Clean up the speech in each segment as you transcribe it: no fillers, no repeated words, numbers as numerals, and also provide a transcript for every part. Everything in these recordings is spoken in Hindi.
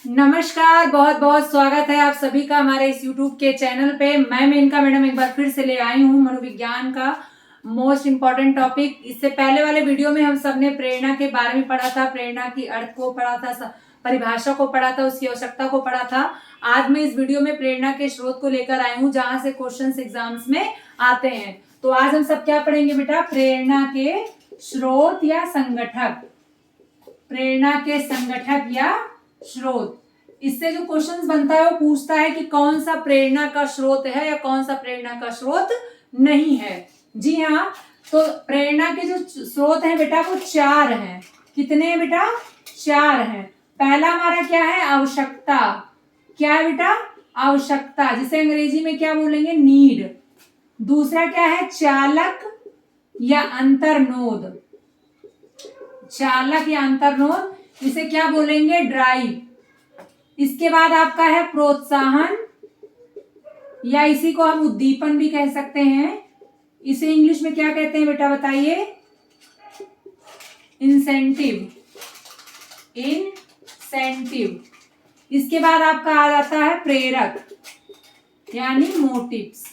नमस्कार, बहुत बहुत स्वागत है आप सभी का हमारे इस YouTube के चैनल पे। मैं मेनका मैडम एक बार फिर से ले आई हूँ मनोविज्ञान का मोस्ट इम्पॉर्टेंट टॉपिक। इससे पहले वाले वीडियो में हम सबने प्रेरणा के बारे में पढ़ा था, प्रेरणा की अर्थ को पढ़ा था, परिभाषा को पढ़ा था, उसकी आवश्यकता को पढ़ा था। आज मैं इस वीडियो में प्रेरणा के स्रोत को लेकर आई हूँ जहां से क्वेश्चन एग्जाम्स में आते हैं। तो आज हम सब क्या पढ़ेंगे बेटा? प्रेरणा के स्रोत या संगठक, प्रेरणा के संगठक या स्रोत। इससे जो क्वेश्चन बनता है वो पूछता है कि कौन सा प्रेरणा का स्रोत है या कौन सा प्रेरणा का स्रोत नहीं है। जी हाँ, तो प्रेरणा के जो स्रोत हैं बेटा वो 4 हैं। कितने हैं बेटा? 4 हैं। पहला हमारा क्या है? आवश्यकता। क्या है बेटा? आवश्यकता, जिसे अंग्रेजी में क्या बोलेंगे? नीड। दूसरा क्या है? चालक या अंतर्नोद। चालक या अंतर्नोद, इसे क्या बोलेंगे? ड्राइव। इसके बाद आपका है प्रोत्साहन, या इसी को हम उद्दीपन भी कह सकते हैं। इसे इंग्लिश में क्या कहते हैं बेटा? बताइए। इंसेंटिव। इंसेंटिव। इसके बाद आपका आ जाता है प्रेरक यानी मोटिव्स।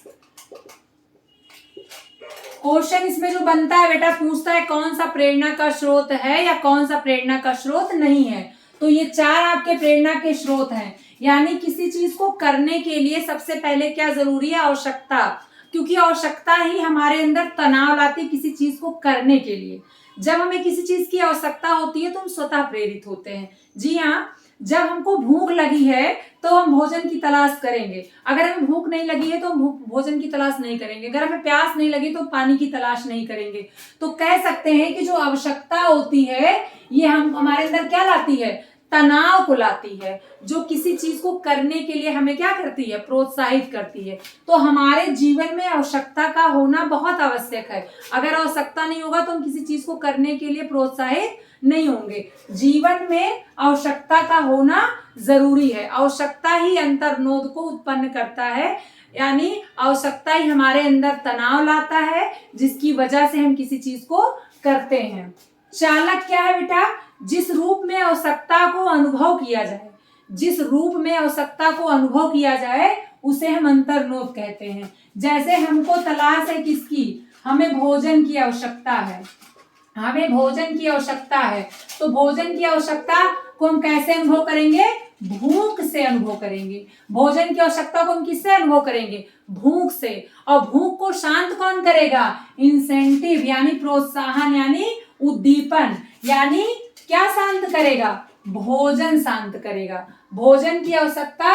क्वेश्चन इसमें जो बनता है बेटा, पूछता है कौन सा प्रेरणा का स्रोत है या कौन सा प्रेरणा का स्रोत नहीं है। तो ये 4 आपके प्रेरणा के स्रोत हैं। यानी किसी चीज को करने के लिए सबसे पहले क्या जरूरी है? आवश्यकता। क्योंकि आवश्यकता ही हमारे अंदर तनाव लाती है किसी चीज को करने के लिए। जब हमें किसी चीज की आवश्यकता होती है तो हम स्वतः प्रेरित होते हैं। जी हाँ, जब हमको भूख लगी है तो हम भोजन की तलाश करेंगे। अगर हमें भूख नहीं लगी है तो हम भोजन की तलाश नहीं करेंगे। अगर हमें प्यास नहीं लगी तो पानी की तलाश नहीं करेंगे। तो कह सकते हैं कि जो आवश्यकता होती है ये हम हमारे अंदर क्या लाती है? तनाव को लाती है, जो किसी चीज को करने के लिए हमें क्या करती है? प्रोत्साहित करती है। तो हमारे जीवन में आवश्यकता का होना बहुत आवश्यक है। अगर आवश्यकता नहीं होगा तो हम किसी चीज को करने के लिए प्रोत्साहित नहीं होंगे। जीवन में आवश्यकता का होना जरूरी है। आवश्यकता ही अंतर्नोद को उत्पन्न करता है, यानी आवश्यकता ही हमारे अंदर तनाव लाता है जिसकी वजह से हम किसी चीज को करते हैं। चालक क्या है बेटा? जिस रूप में आवश्यकता को अनुभव किया जाए, जिस रूप में आवश्यकता को अनुभव किया जाए उसे हम अंतर्नोद कहते हैं। जैसे हमको तलाश है किसकी? हमें भोजन की आवश्यकता है। हमें भोजन की आवश्यकता है, तो भोजन की आवश्यकता को हम कैसे अनुभव करेंगे? भूख से अनुभव करेंगे। भोजन की आवश्यकता को हम किससे अनुभव करेंगे? भूख से। और भूख को शांत कौन करेगा? इंसेंटिव यानी प्रोत्साहन यानी उद्दीपन। यानी क्या शांत करेगा? भोजन शांत करेगा। भोजन की आवश्यकता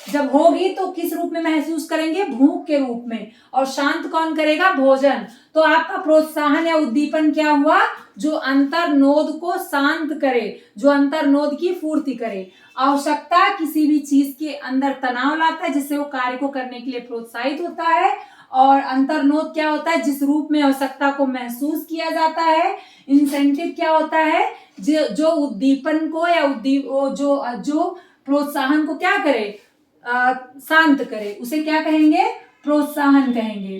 जब होगी तो किस रूप में महसूस करेंगे? भूख के रूप में। और शांत कौन करेगा? भोजन। तो आपका प्रोत्साहन या उद्दीपन क्या हुआ? जो अंतर्नोद को शांत करे, जो अंतर्नोद की पूर्ति करे। आवश्यकता किसी भी चीज के अंदर तनाव लाता है जिससे वो कार्य को करने के लिए प्रोत्साहित होता है। और अंतर्नोद क्या होता है? जिस रूप में आवश्यकता को महसूस किया जाता है। इंसेंटिव क्या होता है? जो उद्दीपन को या जो प्रोत्साहन को क्या करे? शांत करे, उसे क्या कहेंगे? प्रोत्साहन कहेंगे।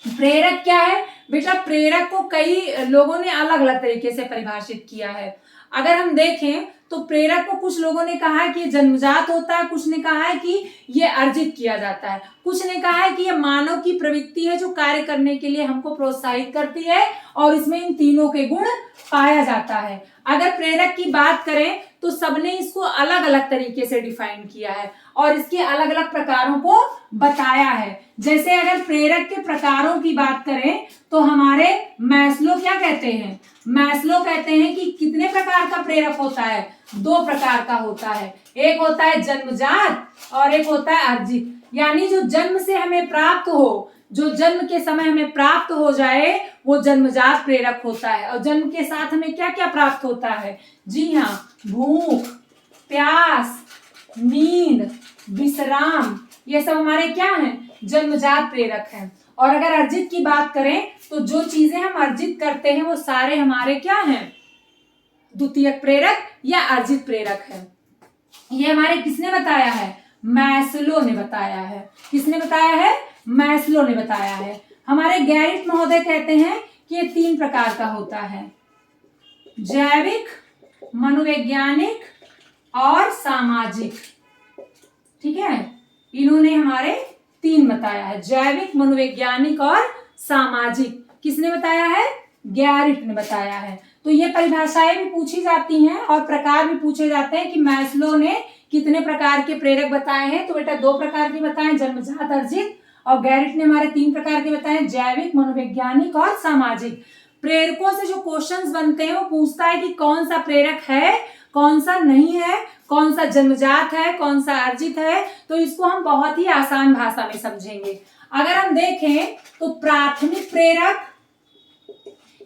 प्रेरक क्या है बेटा? प्रेरक को कई लोगों ने अलग अलग तरीके से परिभाषित किया है। अगर हम देखें तो प्रेरक को कुछ लोगों ने कहा है कि ये जन्मजात होता है, कुछ ने कहा है कि ये अर्जित किया जाता है, कुछ ने कहा है कि ये मानव की प्रवृत्ति है जो कार्य करने के लिए हमको प्रोत्साहित करती है और इसमें इन तीनों के गुण पाया जाता है। अगर प्रेरक की बात करें तो सबने इसको अलग अलग तरीके से डिफाइन किया है और इसके अलग अलग प्रकारों को बताया है। जैसे अगर प्रेरक के प्रकारों की बात करें तो हमारे मैस्लो क्या कहते हैं? मैस्लो कहते हैं कि कितने प्रकार का प्रेरक होता है? 2 प्रकार का होता है। एक होता है जन्मजात और एक होता है अर्जित। यानी जो जन्म से हमें प्राप्त हो, जो जन्म के समय हमें प्राप्त हो जाए वो जन्मजात प्रेरक होता है। और जन्म के साथ हमें क्या क्या प्राप्त होता है? जी हाँ, भूख, प्यास, नींद, विश्राम, ये सब हमारे क्या हैं? जन्मजात प्रेरक हैं। और अगर अर्जित की बात करें तो जो चीजें हम अर्जित करते हैं वो सारे हमारे क्या हैं? द्वितीयक प्रेरक या अर्जित प्रेरक है। ये हमारे किसने बताया है? मैस्लो ने बताया है। किसने बताया है? मैस्लो ने बताया है। हमारे गैरिट महोदय कहते हैं कि ये 3 प्रकार का होता है। जैविक, मनोवैज्ञानिक और सामाजिक। ठीक है, इन्होंने हमारे 3 बताया है, जैविक, मनोवैज्ञानिक और सामाजिक। किसने बताया है? गैरिट ने बताया है। तो ये परिभाषाएं भी पूछी जाती हैं और प्रकार भी पूछे जाते हैं कि मैस्लो ने कितने प्रकार के प्रेरक बताए हैं। तो बेटा 2 प्रकार के बताए, जन्मजात, अर्जित, और गैरिट ने हमारे 3 प्रकार के बताए, जैविक, मनोवैज्ञानिक और सामाजिक। प्रेरकों से जो क्वेश्चंस बनते हैं वो पूछता है कि कौन सा प्रेरक है, कौन सा नहीं है, कौन सा जन्मजात है, कौन सा अर्जित है। तो इसको हम बहुत ही आसान भाषा में समझेंगे। अगर हम देखें तो प्राथमिक प्रेरक,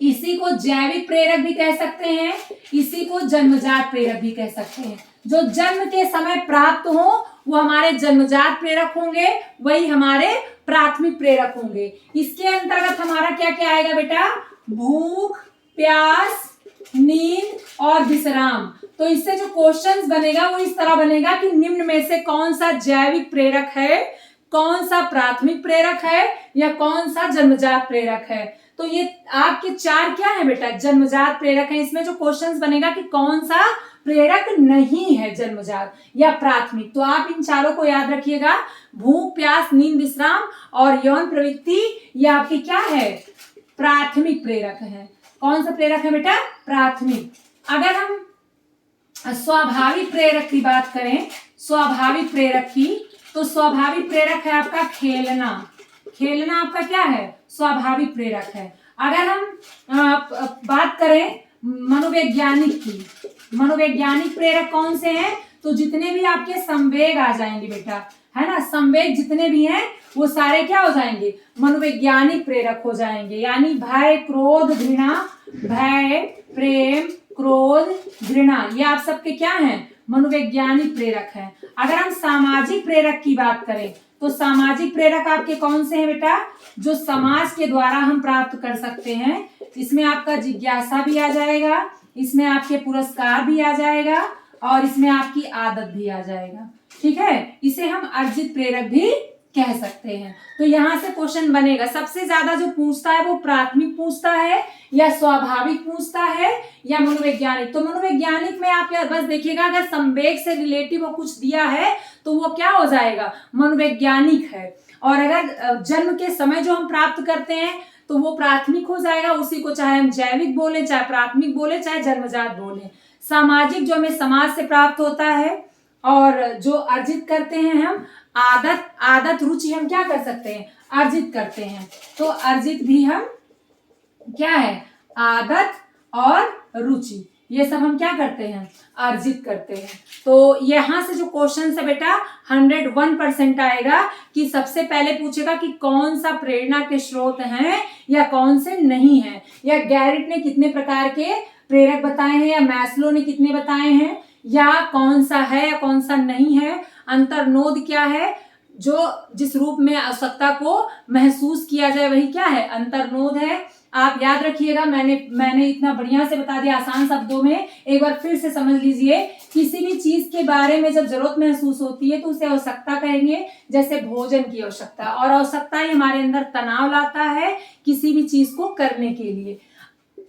इसी को जैविक प्रेरक भी कह सकते हैं, इसी को जन्मजात प्रेरक भी कह सकते हैं। जो जन्म के समय प्राप्त हो वो हमारे जन्मजात प्रेरक होंगे, वही हमारे प्राथमिक प्रेरक होंगे। इसके अंतर्गत हमारा क्या क्या आएगा बेटा? भूख, प्यास, नींद और विश्राम। तो इससे जो क्वेश्चंस बनेगा वो इस तरह बनेगा कि निम्न में से कौन सा जैविक प्रेरक है, कौन सा प्राथमिक प्रेरक है, या कौन सा जन्मजात प्रेरक है। तो ये आपके 4 क्या है बेटा? जन्मजात प्रेरक है। इसमें जो क्वेश्चंस बनेगा कि कौन सा प्रेरक नहीं है, जन्मजात या प्राथमिक। तो आप इन चारों को याद रखिएगा, भूख, प्यास, नींद, विश्राम और यौन प्रवृत्ति, ये आपकी क्या है? प्राथमिक प्रेरक है। कौन सा प्रेरक है बेटा? प्राथमिक। अगर हम स्वाभाविक प्रेरक की बात करें, स्वाभाविक प्रेरक की, तो स्वाभाविक प्रेरक है आपका खेलना। खेलना आपका क्या है? स्वाभाविक प्रेरक है। अगर हम बात करें मनोवैज्ञानिक की, मनोवैज्ञानिक प्रेरक कौन से हैं? तो जितने भी आपके संवेग आ जाएंगे बेटा, है ना, संवेग जितने भी हैं वो सारे क्या हो जाएंगे? मनोवैज्ञानिक प्रेरक हो जाएंगे। यानी भय, क्रोध, घृणा, भय, प्रेम, क्रोध, घृणा, ये आप सबके क्या हैं? मनोवैज्ञानिक प्रेरक हैं। अगर हम सामाजिक प्रेरक की बात करें तो सामाजिक प्रेरक आपके कौन से हैं बेटा? जो समाज के द्वारा हम प्राप्त कर सकते हैं। इसमें आपका जिज्ञासा भी आ जाएगा, इसमें आपके पुरस्कार भी आ जाएगा और इसमें आपकी आदत भी आ जाएगा। ठीक है, इसे हम अर्जित प्रेरक भी कह सकते हैं। तो यहां से क्वेश्चन बनेगा, सबसे ज्यादा जो पूछता है वो प्राथमिक पूछता है या स्वाभाविक पूछता है या मनोवैज्ञानिक। तो मनोवैज्ञानिक में आप बस देखिएगा, अगर संवेग से रिलेटिव वो कुछ दिया है तो वो क्या हो जाएगा? मनोवैज्ञानिक है। और अगर जन्म के समय जो हम प्राप्त करते हैं तो वो प्राथमिक हो जाएगा। उसी को चाहे हम जैविक बोले, चाहे प्राथमिक बोले, चाहे जन्मजात बोले। सामाजिक जो हमें समाज से प्राप्त होता है, और जो अर्जित करते हैं हम आदत रुचि हम क्या कर सकते हैं? अर्जित करते हैं। तो अर्जित भी हम क्या है? आदत और रुचि, ये सब हम क्या करते हैं? अर्जित करते हैं। तो यहां से जो क्वेश्चन है बेटा 101% आएगा कि सबसे पहले पूछेगा कि कौन सा प्रेरणा के स्रोत हैं या कौन से नहीं है, या गैरिट ने कितने प्रकार के प्रेरक बताए हैं, या मैस्लो ने कितने बताए हैं, या कौन सा है या कौन सा नहीं है। अंतर्नोद क्या है? जो जिस रूप में आवश्यकता को महसूस किया जाए वही क्या है? अंतर्नोद है। आप याद रखिएगा, मैंने इतना बढ़िया से बता दिया आसान शब्दों में, एक बार फिर से समझ लीजिए। किसी भी चीज के बारे में जब जरूरत महसूस होती है तो उसे आवश्यकता कहेंगे, जैसे भोजन की आवश्यकता। और आवश्यकता ही हमारे अंदर तनाव लाता है किसी भी चीज को करने के लिए।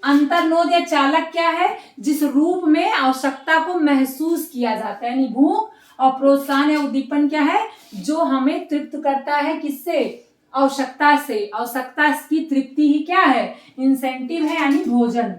अंतर्नोद या चालक क्या है? जिस रूप में आवश्यकता को महसूस किया जाता है, यानी भूख। और प्रोत्साहन या उद्दीपन क्या है? जो हमें तृप्त करता है, किससे? आवश्यकता से। आवश्यकता की तृप्ति ही क्या है? इंसेंटिव है, यानी भोजन।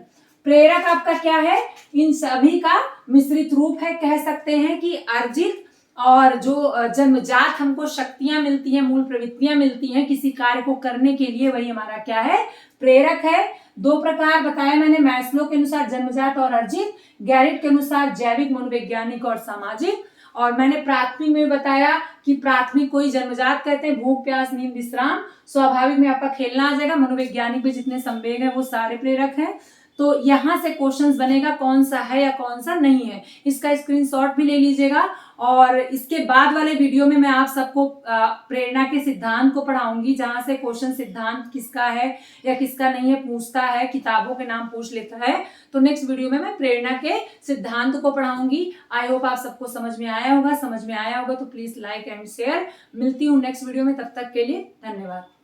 प्रेरक आपका क्या है? इन सभी का मिश्रित रूप है। कह सकते हैं कि अर्जित और जो जन्मजात हमको शक्तियां मिलती हैं, मूल प्रवृत्तियां मिलती हैं किसी कार्य को करने के लिए, वही हमारा क्या है? प्रेरक है। 2 प्रकार बताया मैंने, मैस्लो के अनुसार जन्मजात और अर्जित, गैरिट के अनुसार जैविक, मनोवैज्ञानिक और सामाजिक। और मैंने प्राथमिक में बताया कि प्राथमिक को ही जन्मजात कहते हैं, भूख, प्यास, नींद, विश्राम। स्वाभाविक में आपका खेलना आ जाएगा। मनोवैज्ञानिक में जितने संवेग है वो सारे प्रेरक हैं। तो यहां से क्वेश्चंस बनेगा कौन सा है या कौन सा नहीं है। इसका स्क्रीनशॉट भी ले लीजिएगा। और इसके बाद वाले वीडियो में मैं आप सबको प्रेरणा के सिद्धांत को पढ़ाऊंगी, जहां से क्वेश्चन सिद्धांत किसका है या किसका नहीं है पूछता है, किताबों के नाम पूछ लेता है। तो नेक्स्ट वीडियो में मैं प्रेरणा के सिद्धांत को पढ़ाऊंगी। आई होप आप सबको समझ में आया होगा। समझ में आया होगा तो प्लीज लाइक एंड शेयर। मिलती हूँ नेक्स्ट वीडियो में, तब तक के लिए धन्यवाद।